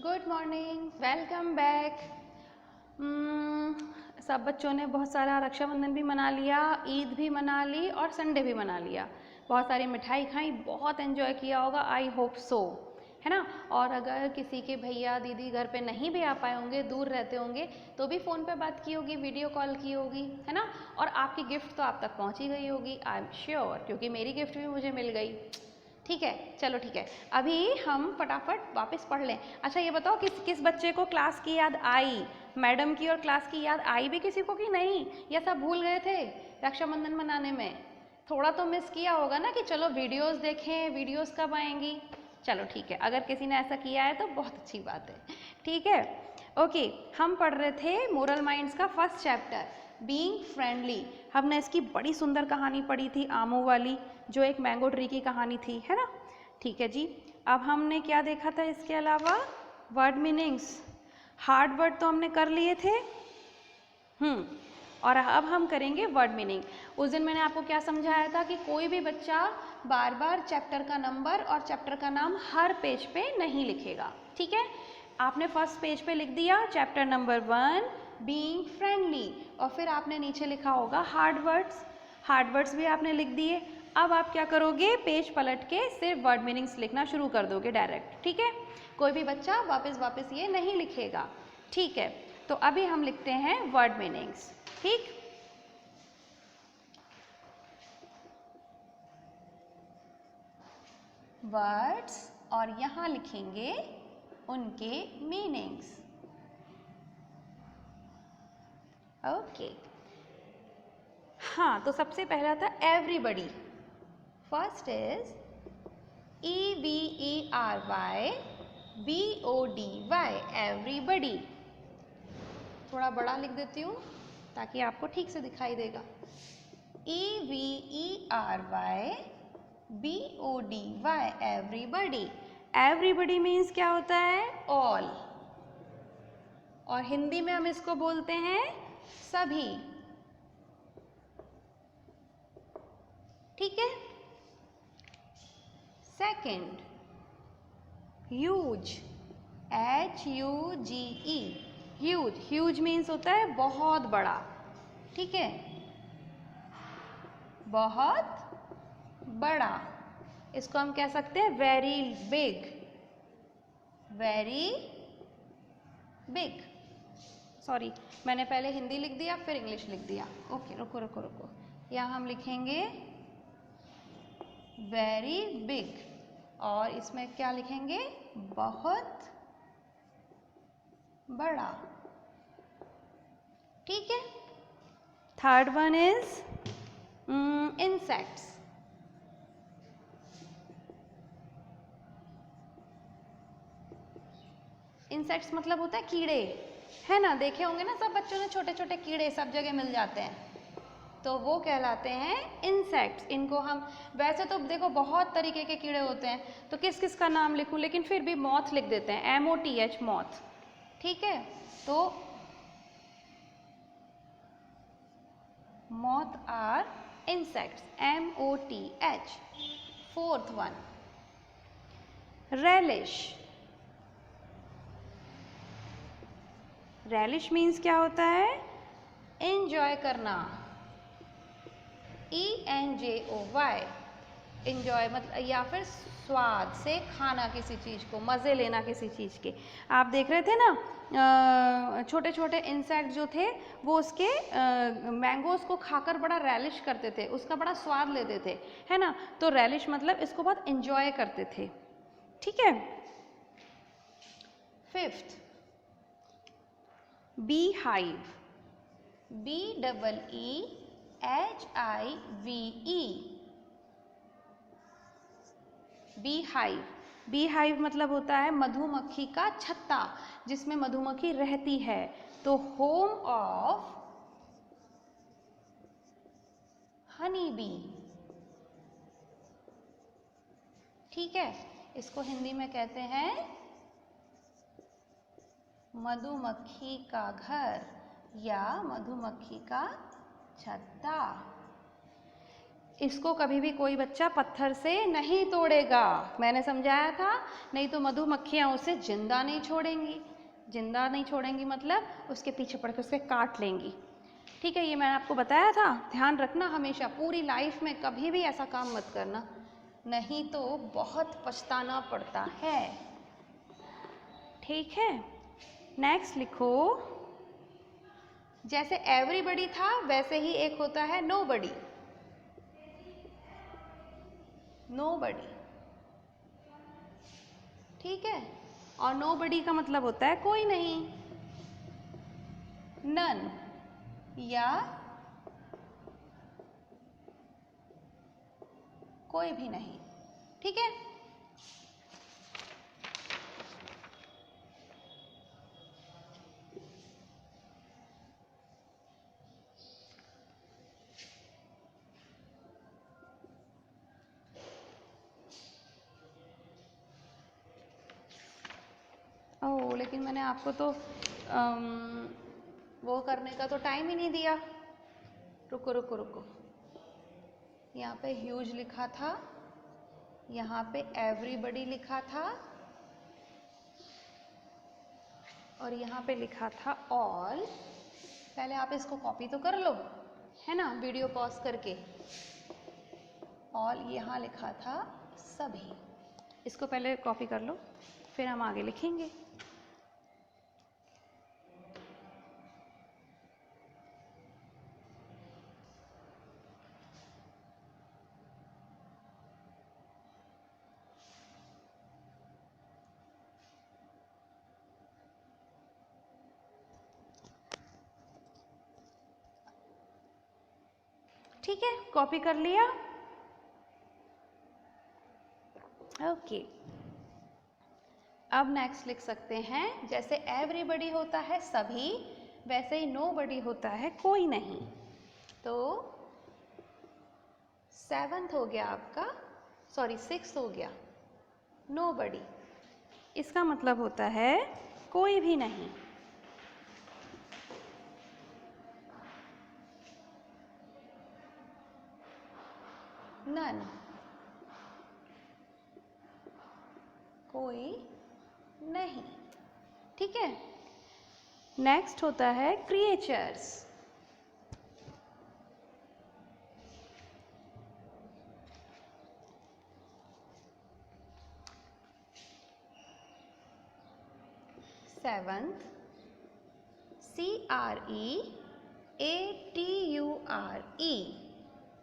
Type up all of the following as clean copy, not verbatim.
Good morning, welcome back. सब बच्चों ने बहुत सारा रक्षाबंधन भी मना लिया, ईद भी मना ली और संडे भी मना लिया। बहुत सारी मिठाई खाई, बहुत एंजॉय किया होगा, आई होप सो, है ना। और अगर किसी के भैया दीदी घर पे नहीं भी आ पाए होंगे, दूर रहते होंगे, तो भी फ़ोन पे बात की होगी, वीडियो कॉल की होगी, है ना। और आपकी गिफ्ट तो आप तक पहुँच ही गई होगी, आई एम श्योर, क्योंकि मेरी गिफ्ट भी मुझे मिल गई। ठीक है, चलो ठीक है, अभी हम फटाफट वापस पढ़ लें। अच्छा ये बताओ किस किस बच्चे को क्लास की याद आई, मैडम की और क्लास की याद आई भी किसी को कि नहीं, या सब भूल गए थे रक्षाबंधन मनाने में? थोड़ा तो मिस किया होगा ना कि चलो वीडियोस देखें, वीडियोस कब आएंगी। चलो ठीक है, अगर किसी ने ऐसा किया है तो बहुत अच्छी बात है। ठीक है, ओके, हम पढ़ रहे थे मोरल माइंड्स का फर्स्ट चैप्टर बीइंग फ्रेंडली। हमने इसकी बड़ी सुंदर कहानी पढ़ी थी, आमू वाली, जो एक मैंगो ट्री की कहानी थी, है ना। ठीक है जी, अब हमने क्या देखा था इसके अलावा? वर्ड मीनिंग्स, हार्ड वर्ड तो हमने कर लिए थे। और अब हम करेंगे वर्ड मीनिंग। उस दिन मैंने आपको क्या समझाया था कि कोई भी बच्चा बार बार चैप्टर का नंबर और चैप्टर का नाम हर पेज पे नहीं लिखेगा। ठीक है, आपने फर्स्ट पेज पे लिख दिया चैप्टर नंबर 1 बीइंग फ्रेंडली, और फिर आपने नीचे लिखा होगा हार्ड वर्ड्स भी आपने लिख दिए। अब आप क्या करोगे, पेज पलट के सिर्फ वर्ड मीनिंग्स लिखना शुरू कर दोगे डायरेक्ट। ठीक है, कोई भी बच्चा वापस ये नहीं लिखेगा। ठीक है, तो अभी हम लिखते हैं वर्ड मीनिंग्स। ठीक, वर्ड्स और यहां लिखेंगे उनके मीनिंग्स। ओके, हाँ, तो सबसे पहला था everybody. First is EVERYBODY, everybody. थोड़ा बड़ा लिख देती हूँ ताकि आपको ठीक से दिखाई देगा। EVERYBODY, everybody. एवरीबडी मीन्स क्या होता है? ऑल, और हिंदी में हम इसको बोलते हैं सभी। ठीक है, second huge, HUGE, huge means होता है बहुत बड़ा। ठीक है, बहुत बड़ा, इसको हम कह सकते हैं very big, very big. Sorry, मैंने पहले हिंदी लिख दिया फिर इंग्लिश लिख दिया। ओके, रुको रुको रुको, यहाँ हम लिखेंगे वेरी बिग, और इसमें क्या लिखेंगे? बहुत बड़ा। ठीक है, third one is insects. Insects मतलब होता है कीड़े, है ना। देखे होंगे ना सब बच्चों ने, छोटे छोटे कीड़े सब जगह मिल जाते हैं, तो वो कहलाते हैं इंसेक्ट्स। इनको हम, वैसे तो देखो बहुत तरीके के कीड़े होते हैं, तो किस किस का नाम लिखूं, लेकिन फिर भी मॉथ लिख देते हैं, MOTH, मॉथ। ठीक है, तो moth are insects, MOTH। Fourth one relish. Relish means क्या होता है? एंजॉय करना, ENJOY, एंजॉय मतलब, या फिर स्वाद से खाना किसी चीज़ को, मज़े लेना किसी चीज़ के। आप देख रहे थे ना, छोटे छोटे इंसेक्ट जो थे वो उसके मैंगोज को खाकर बड़ा रैलिश करते थे, उसका बड़ा स्वाद लेते थे, है ना। तो रैलिश मतलब इसको बहुत एंजॉय करते थे। ठीक है, fifth bee hive, BEEHIVE, bee hive. Bee hive मतलब होता है मधुमक्खी का छत्ता, जिसमें मधुमक्खी रहती है, तो होम ऑफ हनी बी। ठीक है, इसको हिंदी में कहते हैं मधुमक्खी का घर या मधुमक्खी का छत्ता। इसको कभी भी कोई बच्चा पत्थर से नहीं तोड़ेगा, मैंने समझाया था। नहीं तो मधुमक्खियाँ उसे जिंदा नहीं छोड़ेंगी। जिंदा नहीं छोड़ेंगी मतलब उसके पीछे पड़ के उसे काट लेंगी। ठीक है, ये मैंने आपको बताया था। ध्यान रखना हमेशा, पूरी लाइफ में कभी भी ऐसा काम मत करना, नहीं तो बहुत पछताना पड़ता है। ठीक है, नेक्स्ट लिखो। जैसे एवरीबडी था वैसे ही एक होता है नोबडी। नोबडी, ठीक है, और नोबडी का मतलब होता है कोई नहीं, नन या कोई भी नहीं। ठीक है, ओह लेकिन मैंने आपको तो वो करने का तो टाइम ही नहीं दिया। रुको रुको रुको, यहाँ पे ह्यूज लिखा था, यहाँ पे एवरीबडी लिखा था, और यहाँ पे लिखा था ऑल। पहले आप इसको कॉपी तो कर लो, है ना, वीडियो पॉज करके। ऑल यहाँ लिखा था सभी, इसको पहले कॉपी कर लो, फिर हम आगे लिखेंगे। ठीक है, कॉपी कर लिया। ओके, अब नेक्स्ट लिख सकते हैं, जैसे एवरीबडी होता है सभी, वैसे ही नोबडी होता है कोई नहीं। तो 7th हो गया आपका, सॉरी 6th हो गया, नोबडी, इसका मतलब होता है कोई भी नहीं। नन, कोई नहीं। ठीक है, नेक्स्ट होता है creatures. Seventh, CREATURE,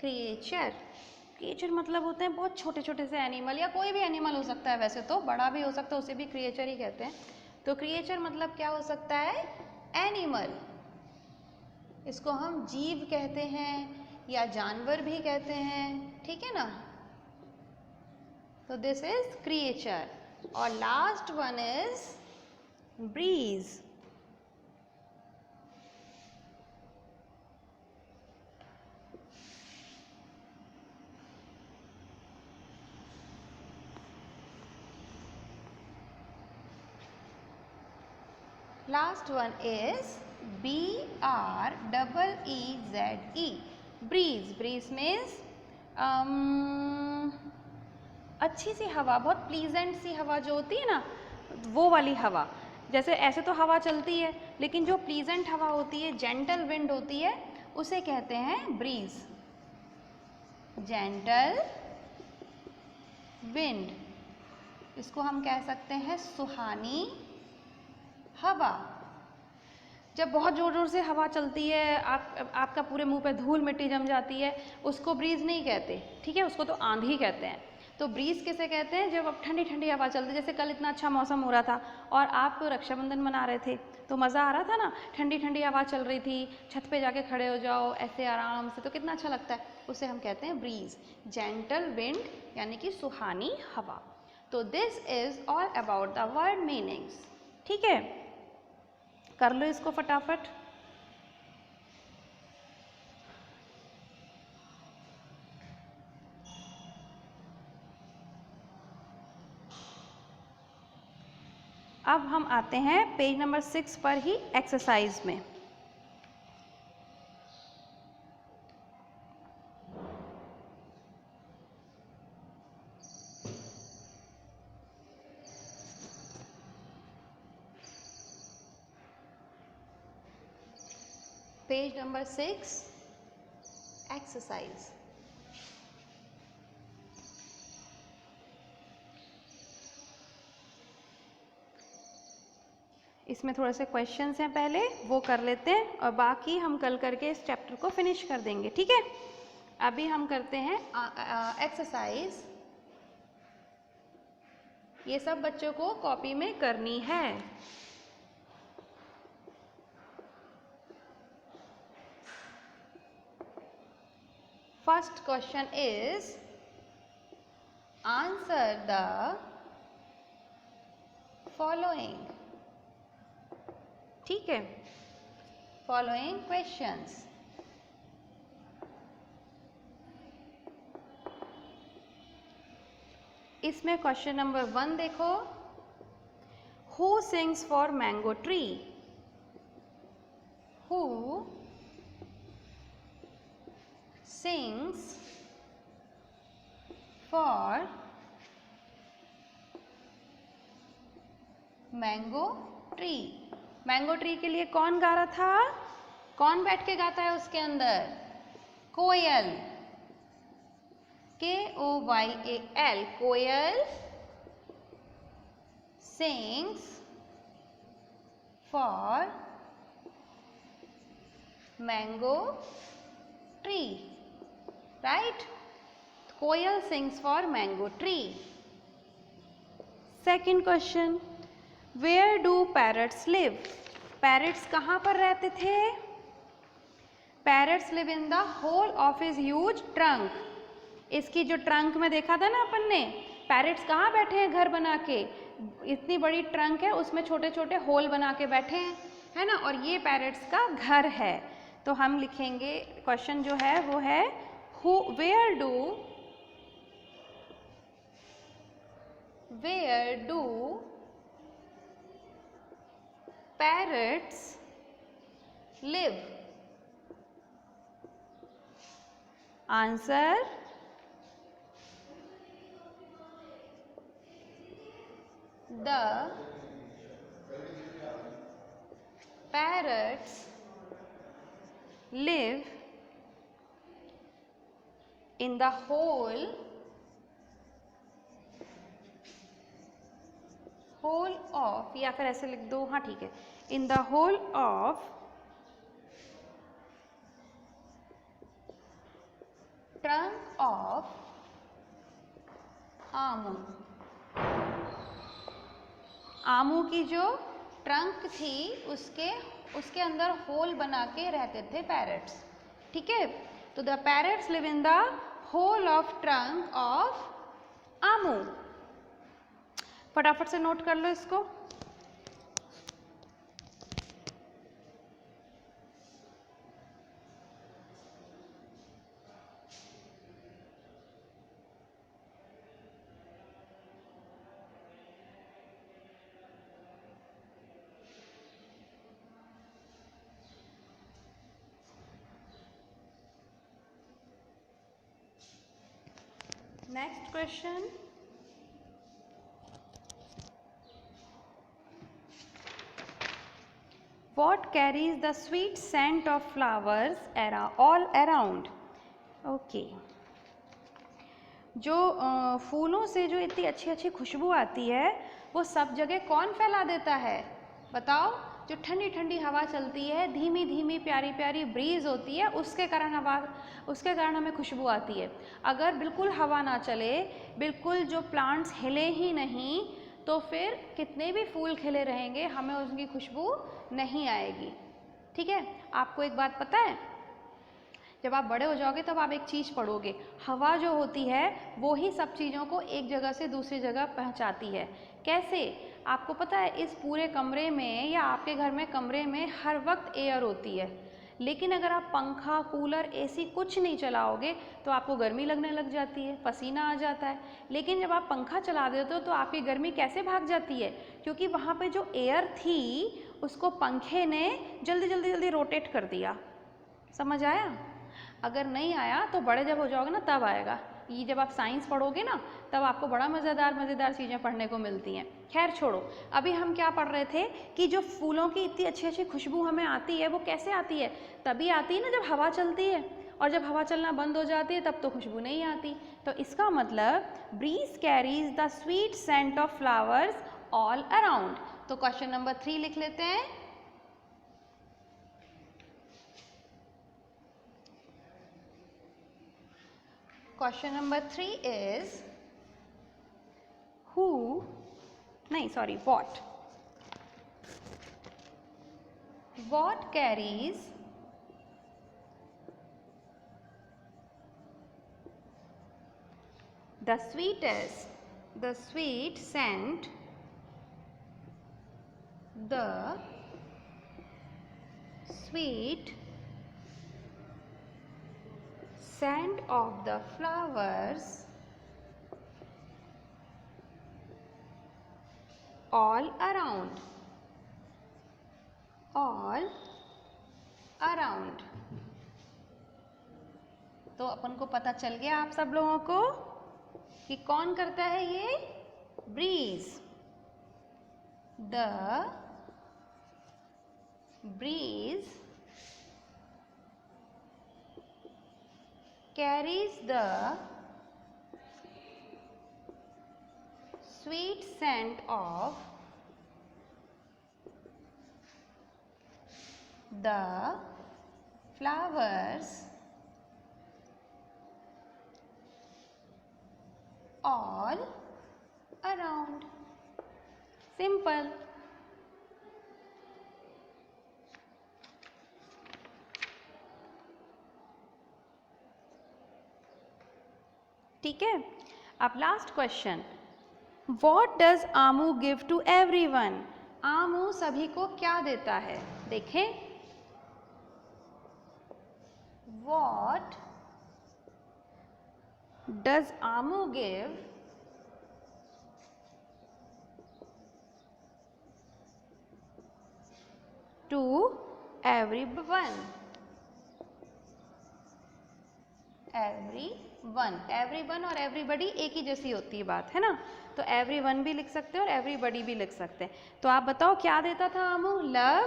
creature. Creature मतलब होते हैं बहुत छोटे छोटे से एनिमल, या कोई भी एनिमल हो सकता है, वैसे तो बड़ा भी हो सकता है, उसे भी क्रिएचर ही कहते हैं। तो क्रिएचर मतलब क्या हो सकता है, एनिमल। इसको हम जीव कहते हैं या जानवर भी कहते हैं, ठीक है ना। तो दिस इज क्रिएचर। और last one is breeze. Last one is BREEZE, breeze. Breeze means अच्छी सी हवा, बहुत प्लीजेंट सी हवा जो होती है ना, वो वाली हवा। जैसे ऐसे तो हवा चलती है, लेकिन जो प्लीजेंट हवा होती है, जेंटल विंड होती है, उसे कहते हैं ब्रीज। जेंटल विंड, इसको हम कह सकते हैं सुहानी हवा। जब बहुत ज़ोर ज़ोर से हवा चलती है, आपका पूरे मुंह पे धूल मिट्टी जम जाती है, उसको ब्रीज नहीं कहते, ठीक है, उसको तो आंधी कहते हैं। तो ब्रीज किसे कहते हैं, जब अब ठंडी ठंडी हवा चलती है। जैसे कल इतना अच्छा मौसम हो रहा था और आप रक्षाबंधन मना रहे थे, तो मज़ा आ रहा था ना, ठंडी ठंडी हवा चल रही थी, छत पे जाके खड़े हो जाओ ऐसे आराम से, तो कितना अच्छा लगता है, उसे हम कहते हैं ब्रीज। जेंटल विंड यानी कि सुहानी हवा। तो this is all about the word meanings. ठीक है, कर लो इसको फटाफट। अब हम आते हैं पेज नंबर 6 पर ही एक्सरसाइज में। Page number 6, exercise. इसमें थोड़े से क्वेश्चंस हैं, पहले वो कर लेते हैं और बाकी हम कल करके इस चैप्टर को फिनिश कर देंगे, ठीक है। अभी हम करते हैं एक्सरसाइज। ये सब बच्चों को कॉपी में करनी है। First question is answer the following, ठीक है, फॉलोइंग क्वेश्चंस। इसमें क्वेश्चन नंबर 1 देखो, who sings for mango tree? Who sings for mango tree? Mango tree के लिए कौन गा रहा था? कौन बैठ के गाता है उसके अंदर? कोयल, KOYAL, coil sings for mango tree, right? Coil sings for mango tree. Second question, where do parrots live? Parrots कहाँ पर रहते थे? Parrots live in the hole of his huge trunk. इसकी जो ट्रंक में देखा था ना अपन ने, पैरेट्स कहाँ बैठे हैं घर बना के? इतनी बड़ी ट्रंक है, उसमें छोटे छोटे होल बना के बैठे हैं, है ना, और ये पैरेट्स का घर है। तो हम लिखेंगे, क्वेश्चन जो है वो है where do parrots live? Answer the parrots live in the hole of, या फिर ऐसे लिख दो, हाँ ठीक है, in the hole of trunk of आमू। आमू की जो ट्रंक थी उसके अंदर होल बना के रहते थे पैरेट्स, ठीक है। तो the parrots live in the hole of trunk of आमू। फटाफट से नोट कर लो इसको। Next question, what carries the sweet scent of flowers all around? Okay, जो फूलों से जो इतनी अच्छी अच्छी खुशबू आती है वो सब जगह कौन फैला देता है? बताओ। जो ठंडी ठंडी हवा चलती है, धीमी धीमी प्यारी प्यारी ब्रीज होती है, उसके कारण हमें खुशबू आती है। अगर बिल्कुल हवा ना चले, बिल्कुल जो प्लांट्स हिले ही नहीं, तो फिर कितने भी फूल खिले रहेंगे, हमें उनकी खुशबू नहीं आएगी, ठीक है। आपको एक बात पता है, जब आप बड़े हो जाओगे तब आप एक चीज़ पढ़ोगे, हवा जो होती है वो ही सब चीज़ों को एक जगह से दूसरी जगह पहुंचाती है। कैसे? आपको पता है, इस पूरे कमरे में या आपके घर में कमरे में हर वक्त एयर होती है, लेकिन अगर आप पंखा, कूलर, एसी कुछ नहीं चलाओगे तो आपको गर्मी लगने लग जाती है, पसीना आ जाता है। लेकिन जब आप पंखा चला देते हो तो आपकी गर्मी कैसे भाग जाती है? क्योंकि वहाँ पे जो एयर थी उसको पंखे ने जल्दी जल्दी जल्दी रोटेट कर दिया। समझ आया? अगर नहीं आया तो बड़े जब हो जाओगे ना तब आएगा, ये जब आप साइंस पढ़ोगे ना तब आपको बड़ा मज़ेदार चीज़ें पढ़ने को मिलती हैं। खैर छोड़ो, अभी हम क्या पढ़ रहे थे कि जो फूलों की इतनी अच्छी अच्छी खुशबू हमें आती है वो कैसे आती है? तभी आती है ना जब हवा चलती है, और जब हवा चलना बंद हो जाती है तब तो खुशबू नहीं आती। तो इसका मतलब breeze carries the sweet scent of flowers all around. तो क्वेश्चन नंबर 3 लिख लेते हैं। Question number 3 is what carries the sweet scent, the sweet scent of the flowers all around, तो अपन को पता चल गया आप सब लोगों को कि कौन करता है ये? Breeze. The breeze carries the sweet scent of the flowers all around. Simple. ठीक है, अब last question, What does आमू give to everyone? आमू सभी को क्या देता है? देखें, What does आमू give to everyone? Everyone और एवरीबडी एक ही जैसी होती है बात, है ना? तो एवरीवन भी लिख सकते हैं और एवरीबडी भी लिख सकते हैं। तो आप बताओ क्या देता था आमू? लव,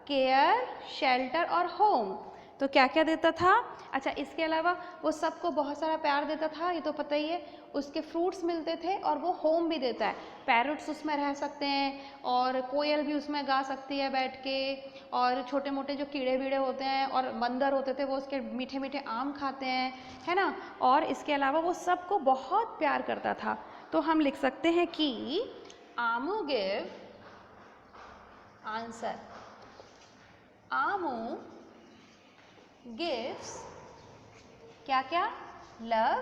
केयर, शेल्टर और होम। तो क्या क्या देता था? अच्छा, इसके अलावा वो सबको बहुत सारा प्यार देता था, ये तो पता ही है। उसके फ्रूट्स मिलते थे और वो होम भी देता है। पैरट्स उसमें रह सकते हैं और कोयल भी उसमें गा सकती है बैठ के, और छोटे मोटे जो कीड़े वीड़े होते हैं और बंदर होते थे वो उसके मीठे मीठे आम खाते हैं, है ना? और इसके अलावा वो सबको बहुत प्यार करता था। तो हम लिख सकते हैं कि आमू गिव आंसर, आमू गिव्स क्या क्या? लव,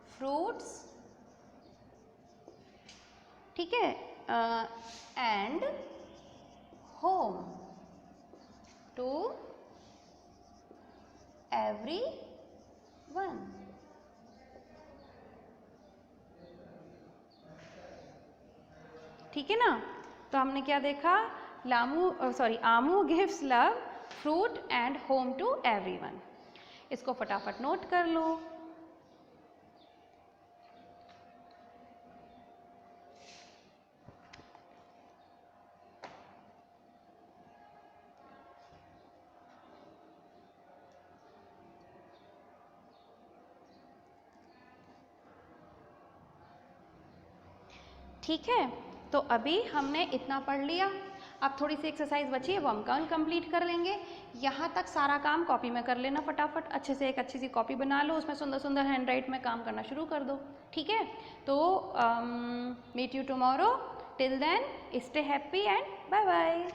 फ्रूट्स, ठीक है, एंड होम टू everyone. ठीक है ना? तो हमने क्या देखा? आमू gives love, fruit and home to everyone. इसको फटाफट नोट कर लो। ठीक है, तो अभी हमने इतना पढ़ लिया। अब थोड़ी सी एक्सरसाइज बची है, वो हम कंप्लीट कर लेंगे। यहाँ तक सारा काम कॉपी में कर लेना फटाफट, अच्छे से एक अच्छी सी कॉपी बना लो, उसमें सुंदर सुंदर हैंडराइट में काम करना शुरू कर दो। ठीक है, तो meet you tomorrow, till then stay happy and bye bye.